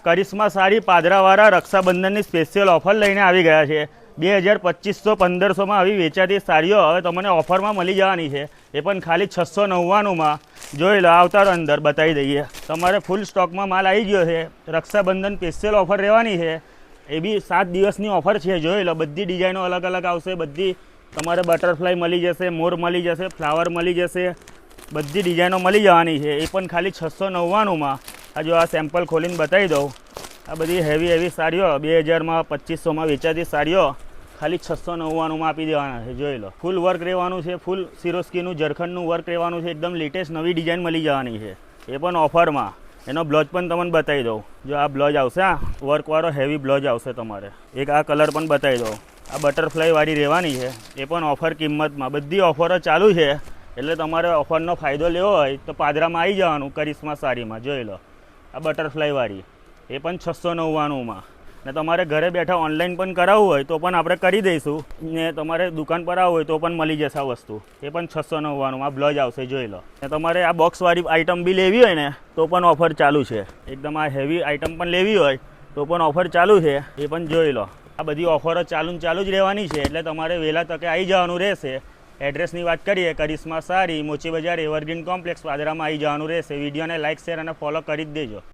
કરિશ્મા sari પાદરાવાળા રક્ષાબંધનની special offer લઈને આવી ગયા છે। 2200-2500-1500માં આવી વેચાતી સાડીઓ હવે તમને ઓફરમાં મળી જવાની છે, એ પણ ખાલી 699માં। જોઈ લો, આવતાર અંદર બતાવી દઈએ તમારે ફૂલ સ્ટોકમાં માલ આવી ગયો છે। રક્ષાબંધન સ્પેશિયલ ઓફર રહેવાની છે, એ બી 7 દિવસની ઓફર છે। જોઈ લો, બધી ડિઝાઇનો અલગ અલગ આવશે, બધી તમારે બટરફ્લાય મળી જશે, મોર મળી જશે, ફ્લાવર મળી જશે, બધી ડિઝાઇનો મળી જવાની છે, એ પણ ખાલી 699માં। આ જો આ સેમ્પલ ખોલીને બતાવી દઉં, આ બધી હેવી સાડીઓ 2000માં 2500માં વેચાતી સાડીઓ ખાલી 699માં આપી દેવાના છે। જોઈ લો, ફૂલ વર્ક રહેવાનું છે, ફૂલ સિરોસ્કીનું ઝરખંડનું વર્ક રહેવાનું છે, એકદમ લેટેસ્ટ નવી ડિઝાઇન મળી જવાની છે, એ પણ ઓફરમાં। એનો બ્લાઉઝ પણ તમને બતાવી દઉં, જો આ બ્લાઉઝ આવશે, આ વર્કવાળો હેવી બ્લાઉઝ આવશે તમારે। એક આ કલર પણ બતાવી દઉં, આ બટરફ્લાયવાળી રહેવાની છે, એ પણ ઓફર કિંમતમાં। બધી ઓફરો ચાલુ છે, એટલે તમારે ઓફરનો ફાયદો લેવો હોય તો પાદરામાં આવી જવાનું કરિશ્મા સાડીમાં। જોઈ લો, આ બટરફ્લાયવાળી એ પણ 699માં। ને તમારે ઘરે બેઠા ઓનલાઈન પણ કરાવવું હોય તો પણ આપણે કરી દઈશું, ને તમારે દુકાન પર આવવું હોય તો પણ મળી જશે આ વસ્તુ, એ પણ 699માં। આ બ્લાઉઝ આવશે, જોઈ લો। ને તમારે આ બોક્સવાળી આઇટમ બી લેવી હોય ને તો પણ ઓફર ચાલુ છે, એકદમ આ હેવી આઇટમ પણ લેવી હોય તો પણ ઓફર ચાલુ છે, એ પણ જોઈ લો। આ બધી ઓફરો ચાલુ જ રહેવાની છે, એટલે તમારે વહેલા તકે આવી જવાનું રહેશે। એડ્રેસની વાત કરીએ, કરિશ્મા સાડી, મોચી બજાર, એવરગ્રીન કોમ્પ્લેક્સ, પાદરામાં આવી જવાનું રહેશે। વિડીયોને લાઇક, શેર અને ફોલો કરી જ દેજો।